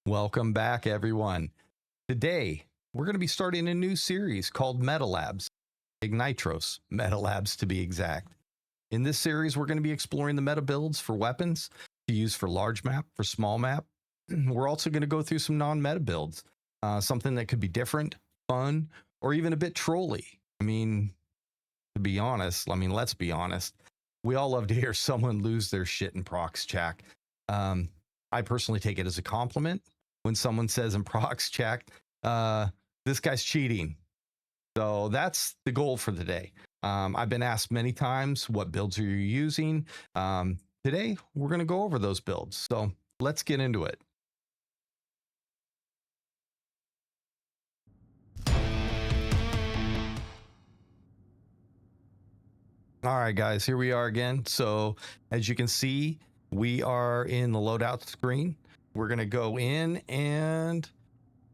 Welcome back, everyone. Today, we're going to be starting a new series called Meta Labs, Ignitros META Labs to be exact. In this series, we're going to be exploring the meta builds for weapons to use for large map, for small map. We're also going to go through some non-meta builds, something that could be different, fun, or even a bit trolly. I mean, to be honest, let's be honest. We all love to hear someone lose their shit in prox chat. I personally take it as a compliment when someone says in prox chat, this guy's cheating. So that's the goal for today. I've been asked many times, what builds are you using? Today, we're going to go over those builds. So let's get into it. All right, guys, here we are again. So as you can see, we are in the loadout screen. We're going to go in and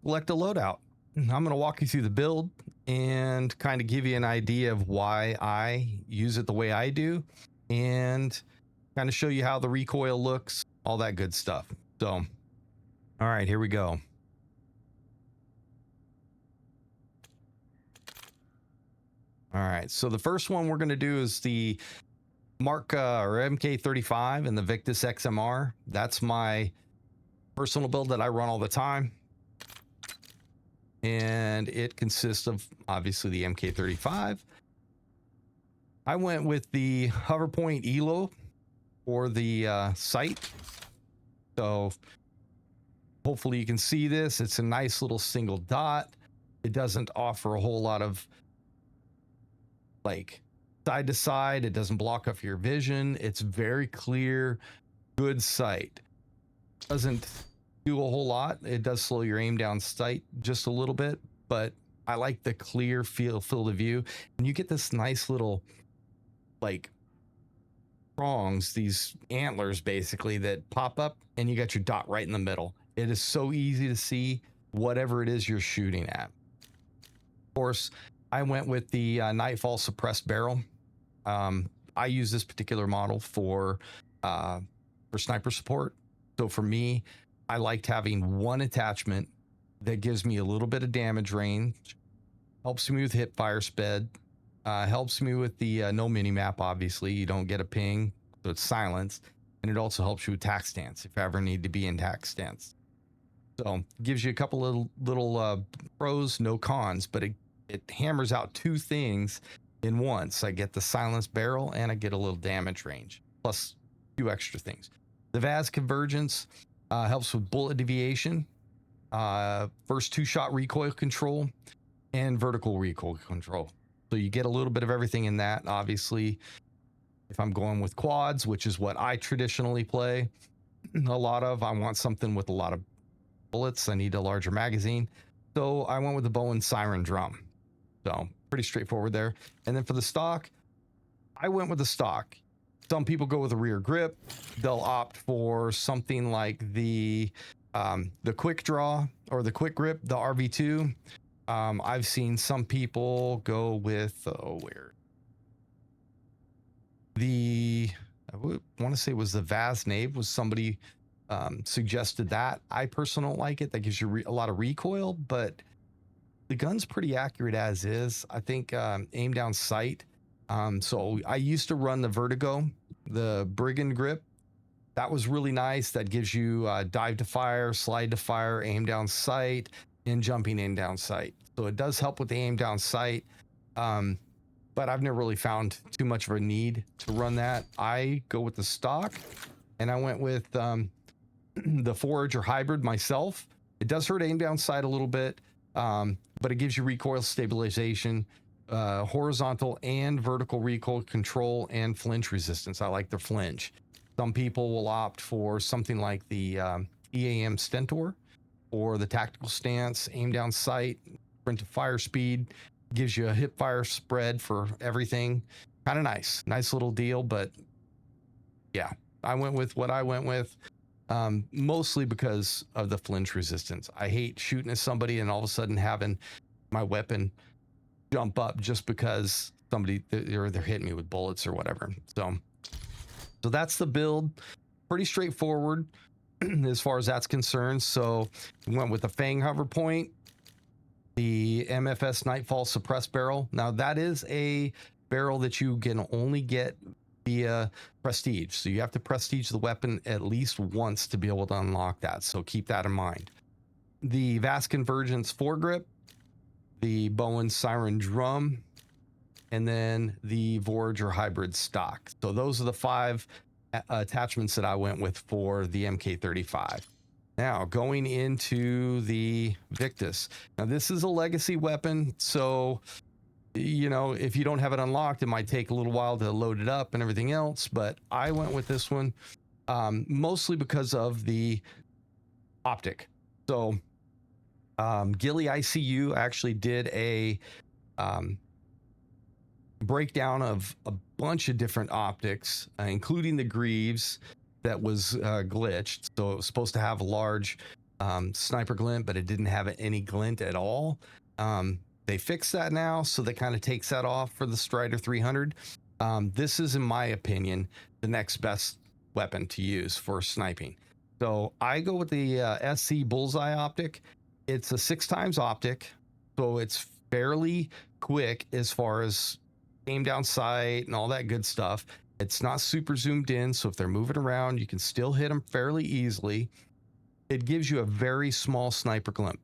select a loadout. I'm going to walk you through the build and kind of give you an idea of why I use it the way I do and kind of show you how the recoil looks, all that good stuff. So, all right, here we go. All right, so the first one we're going to do is the or MK35 and the Victus XMR. That's my personal build that I run all the time. And it consists of obviously the MK35. I went with the hover point ELO for the sight. So hopefully you can see this. It's a nice little single dot. It doesn't offer a whole lot of like side to side. It doesn't block off your vision. It's very clear, good sight. Doesn't do a whole lot. It does slow your aim down sight just a little bit, but I like the clear field of view, and you get this nice little like prongs, these antlers basically that pop up, and you got your dot right in the middle. It is so easy to see whatever it is you're shooting at. Of course, I went with the Nightfall suppressed barrel. I use this particular model for sniper support. So for me, I liked having one attachment that gives me a little bit of damage range, helps me with hip fire sped, helps me with the no mini map. Obviously, you don't get a ping, so it's silenced, and it also helps you with tac stance if you ever need to be in tac stance. So it gives you a couple of little pros, no cons, but it hammers out two things in once. I get the silenced barrel and I get a little damage range, plus a few extra things. The VAS convergence helps with bullet deviation, first two-shot recoil control, and vertical recoil control. So you get a little bit of everything in that. Obviously, if I'm going with quads, which is what I traditionally play a lot of, I want something with a lot of bullets. I need a larger magazine. So I went with the Bowen Siren drum. So pretty straightforward there. And then for the stock, I went with the stock. Some people go with a rear grip. They'll opt for something like the quick draw or the quick grip, the RV2. I've seen some people go with I want to say it was the Vaz Nave was somebody suggested that. I personally don't like it. That gives you a lot of recoil, but the gun's pretty accurate as is. I think aim down sight. So I used to run the Vertigo, the Brigand grip. That was really nice. That gives you dive to fire, slide to fire, aim down sight, and jumping in down sight. So it does help with the aim down sight. But I've never really found too much of a need to run that. I go with the stock, and I went with the Forage or hybrid myself. It does hurt aim down sight a little bit, but it gives you recoil stabilization, horizontal and vertical recoil control, and flinch resistance. I like the flinch. Some people will opt for something like the EAM Stentor or the tactical stance, aim down sight, sprint to fire speed, gives you a hip fire spread for everything. Kind of nice little deal. But yeah, I went with what I went with, mostly because of the flinch resistance. I hate shooting at somebody and all of a sudden having my weapon jump up just because they're hitting me with bullets or whatever. So that's the build. Pretty straightforward. as far as that's concerned. So we went with the Fang hover point, the MFS Nightfall suppressed barrel. Now that is a barrel that you can only get via prestige. So you have to prestige the weapon at least once to be able to unlock that. So keep that in mind. The Vast Convergence foregrip, the Bowen Siren drum, and then the Voyager hybrid stock. So those are the 5 attachments that I went with for the MK35. Now going into the Victus. Now this is a legacy weapon, so you know, if you don't have it unlocked, it might take a little while to load it up and everything else, but I went with this one mostly because of the optic. So Gilly ICU actually did a breakdown of a bunch of different optics, including the Greaves that was glitched. So it was supposed to have a large sniper glint, but it didn't have any glint at all. They fixed that now, so that kind of takes that off for the Strider 300. This is, in my opinion, the next best weapon to use for sniping. So I go with the SC Bullseye optic. It's a 6x optic, so it's fairly quick as far as aim down sight and all that good stuff. It's not super zoomed in, so if they're moving around, you can still hit them fairly easily. It gives you a very small sniper glint.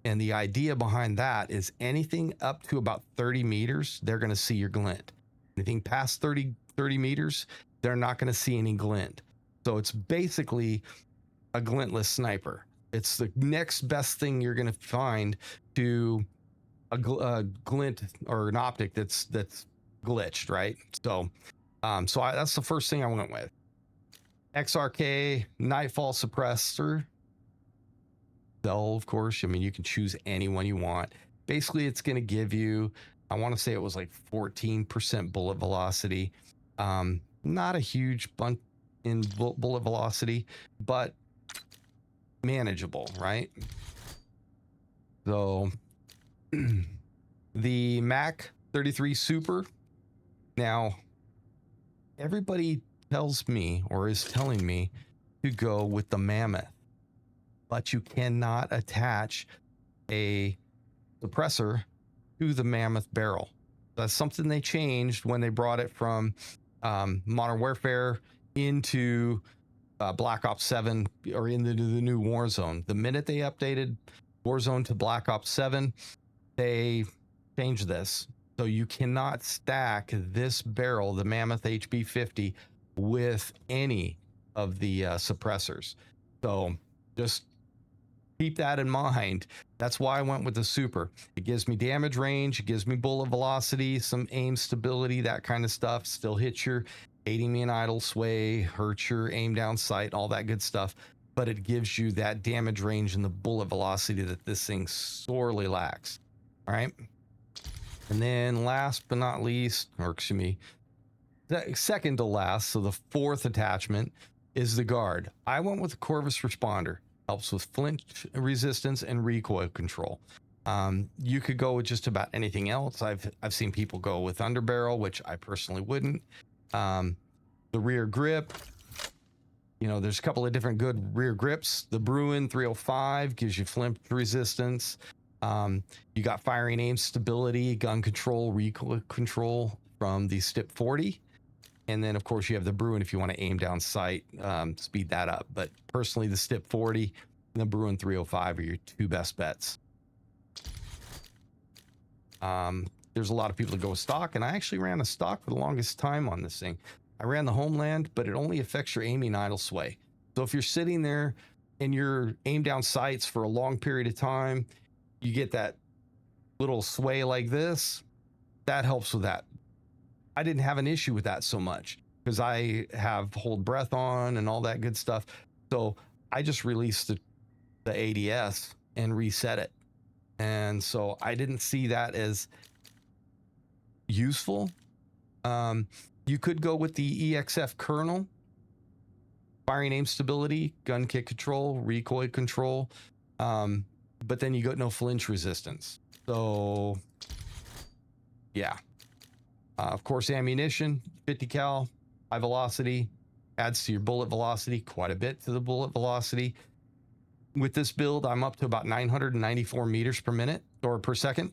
And the idea behind that is anything up to about 30 meters, they're going to see your glint. Anything past 30 meters, they're not going to see any glint. So it's basically a glintless sniper. It's the next best thing you're going to find to a glint or an optic that's glitched, right? So that's the first thing I went with. XRK Nightfall suppressor. Cell, of course. I mean, you can choose any one you want. Basically, it's going to give you, I want to say it was like 14% bullet velocity. Not a huge bump in bullet velocity, but manageable, right? So the Mac 33 Super. Now, everybody tells me or is telling me to go with the Mammoth, but you cannot attach a suppressor to the Mammoth barrel. That's something they changed when they brought it from Modern Warfare into Black Ops 7 or into the new Warzone. The minute they updated Warzone to Black Ops 7, they changed this. So you cannot stack this barrel, the Mammoth HB50, with any of the suppressors. So just keep that in mind. That's why I went with the Super. It gives me damage range, it gives me bullet velocity, some aim stability, that kind of stuff. Still hits your aiding me in idle sway, hurts your aim down sight, all that good stuff. But it gives you that damage range and the bullet velocity that this thing sorely lacks. All right. And then last but not least, or excuse me, second to last, so the 4th attachment is the Guard. I went with the Corvus Responder. Helps with flinch resistance and recoil control. You could go with just about anything else. I've seen people go with underbarrel, which I personally wouldn't. The rear grip, you know, there's a couple of different good rear grips. The Bruin 305 gives you flinch resistance. You got firing aim stability, gun control, recoil control from the Stip 40. And then, of course, you have the Bruin if you want to aim down sight, speed that up. But personally, the Stip 40 and the Bruin 305 are your 2 best bets. There's a lot of people that go with stock, and I actually ran a stock for the longest time on this thing. I ran the Homeland, but it only affects your aiming idle sway. So if you're sitting there and you're aim down sights for a long period of time, you get that little sway like this. That helps with that. I didn't have an issue with that so much because I have hold breath on and all that good stuff. So I just released the ADS and reset it. And so I didn't see that as useful. You could go with the EXF kernel, firing aim stability, gun kick control, recoil control. But then you got no flinch resistance. So yeah. Of course, ammunition, 50 cal, high velocity, adds to your bullet velocity, quite a bit to the bullet velocity. With this build, I'm up to about 994 meters per minute or per second.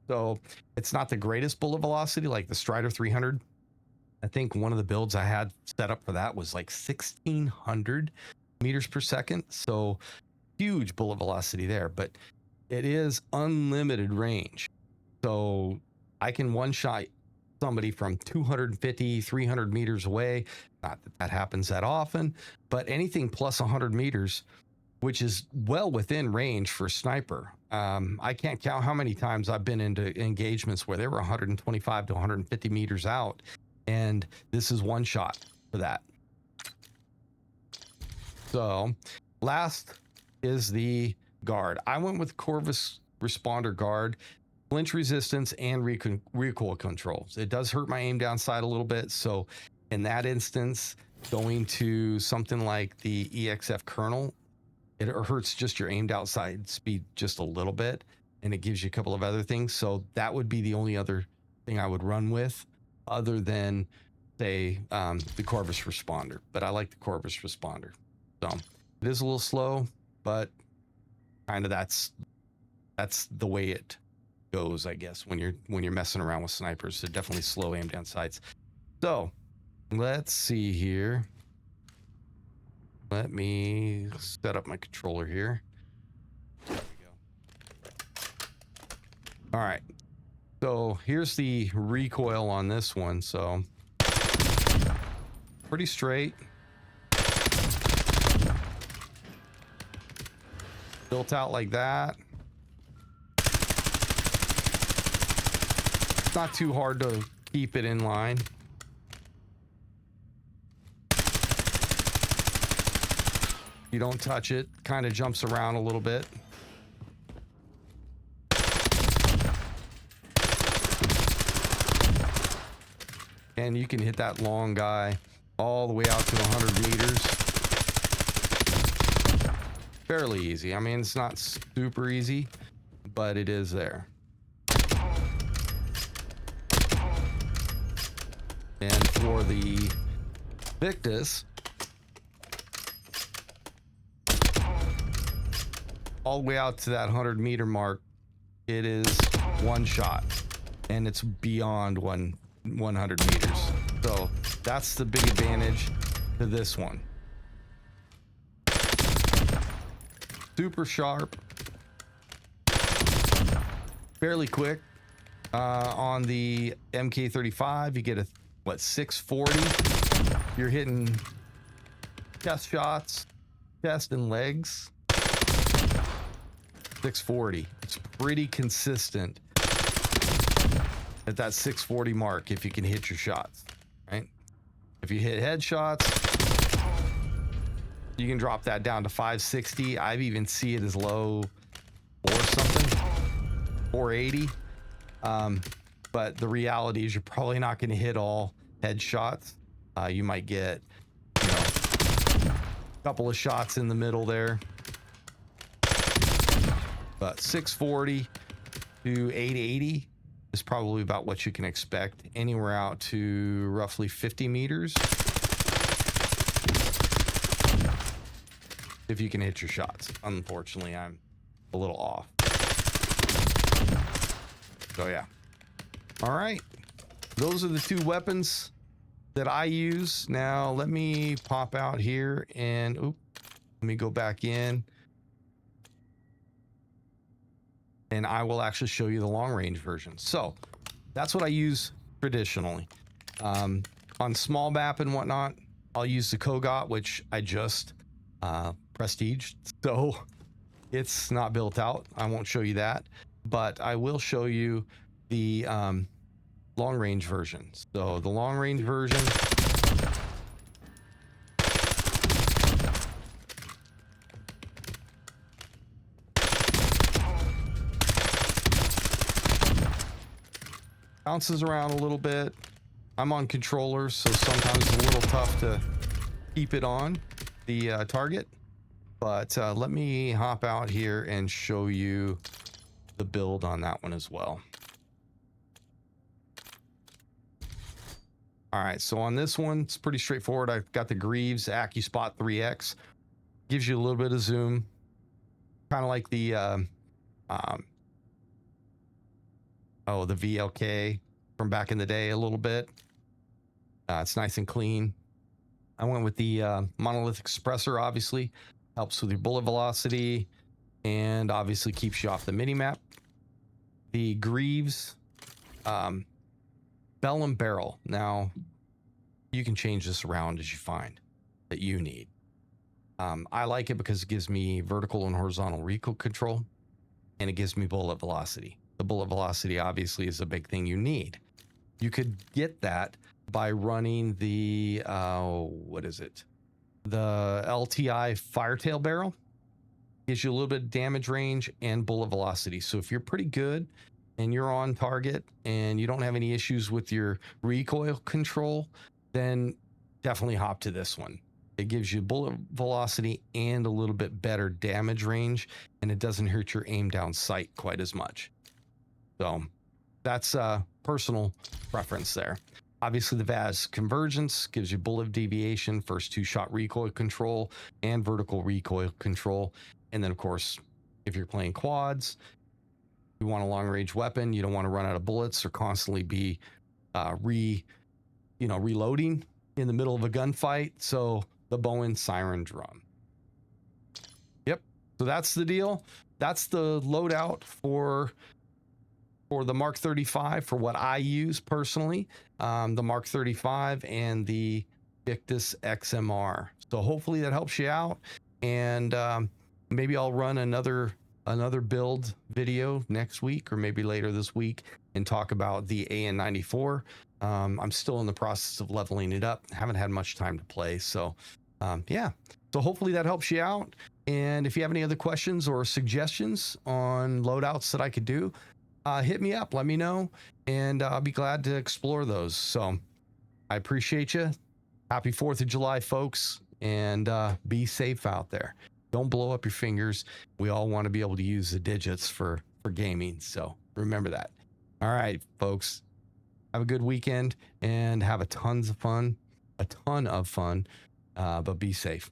So it's not the greatest bullet velocity like the Strider 300. I think one of the builds I had set up for that was like 1600 meters per second. So huge bullet velocity there, but it is unlimited range. So I can one shot somebody from 250, 300 meters away. Not that that happens that often, but anything plus 100 meters, which is well within range for a sniper. I can't count how many times I've been into engagements where they were 125 to 150 meters out, and this is one shot for that. So last is the guard. I went with Corvus Responder Guard, flinch resistance and recoil controls. It does hurt my aim down sight a little bit, so in that instance, going to something like the EXF kernel, it hurts just your aimed outside speed just a little bit, and it gives you a couple of other things. So that would be the only other thing I would run with, other than say the Corvus Responder. But I like the Corvus Responder. So it is a little slow, but kind of that's the way it goes, I guess, when you're messing around with snipers. So definitely slow aim down sights. So let's see here. Let me set up my controller here. There we go. All right. So here's the recoil on this one. So pretty straight. Built out like that. It's not too hard to keep it in line. You don't touch it, kind of jumps around a little bit. And you can hit that long guy all the way out to 100 meters. Fairly easy. I mean, it's not super easy, but it is there. And for the Victus, all the way out to that 100-meter mark, it is one shot, and it's beyond 100 meters. So that's the big advantage to this one. Super sharp, fairly quick. On the MK35, you get a 640. You're hitting chest shots, chest and legs. 640. It's pretty consistent at that 640 mark if you can hit your shots, right? If you hit headshots, you can drop that down to 560. I've even seen it as low or something, 480. But the reality is you're probably not going to hit all headshots. You might get, a couple of shots in the middle there. But 640 to 880 is probably about what you can expect, anywhere out to roughly 50 meters. If you can hit your shots. Unfortunately, I'm a little off. So yeah. All right. Those are the two weapons that I use. Now let me pop out here and let me go back in. And I will actually show you the long range version. So that's what I use traditionally. On small map and whatnot, I'll use the Kogot, which I just prestiged. So it's not built out. I won't show you that, but I will show you the long range version. So the long range version, bounces around a little bit. I'm on controllers, so sometimes it's a little tough to keep it on the target. But let me hop out here and show you the build on that one as well. All right, so on this one, it's pretty straightforward. I've got the Greaves AccuSpot 3X. Gives you a little bit of zoom, kind of like the the VLK from back in the day a little bit. It's nice and clean. I went with the monolithic suppressor, obviously. Helps with your bullet velocity and obviously keeps you off the mini-map. The Greaves bell and barrel. Now, you can change this around as you find that you need. I like it because it gives me vertical and horizontal recoil control, and it gives me bullet velocity. The bullet velocity obviously is a big thing you need. You could get that by running the what is it? The LTI Firetail barrel. Gives you a little bit of damage range and bullet velocity. So if you're pretty good and you're on target and you don't have any issues with your recoil control, then definitely hop to this one. It gives you bullet velocity and a little bit better damage range, and it doesn't hurt your aim down sight quite as much. So that's personal preference there. Obviously, the VAS Convergence gives you bullet deviation, first 2-shot recoil control, and vertical recoil control. And then, of course, if you're playing quads, you want a long-range weapon. You don't want to run out of bullets or constantly be reloading in the middle of a gunfight. So the Bowen Siren Drum. Yep. So that's the deal. That's the loadout for the Mark 35 for what I use personally. The Mark 35 and the Victus XMR. So hopefully that helps you out. And maybe I'll run another build video next week or maybe later this week and talk about the AN94. I'm still in the process of leveling it up. Haven't had much time to play. So yeah. So hopefully that helps you out. And if you have any other questions or suggestions on loadouts that I could do, hit me up, let me know, and I'll be glad to explore those. So I appreciate you. Happy 4th of July, folks, and be safe out there. Don't blow up your fingers. We all want to be able to use the digits for gaming. So remember that. All right, folks, have a good weekend and have a ton of fun, but be safe.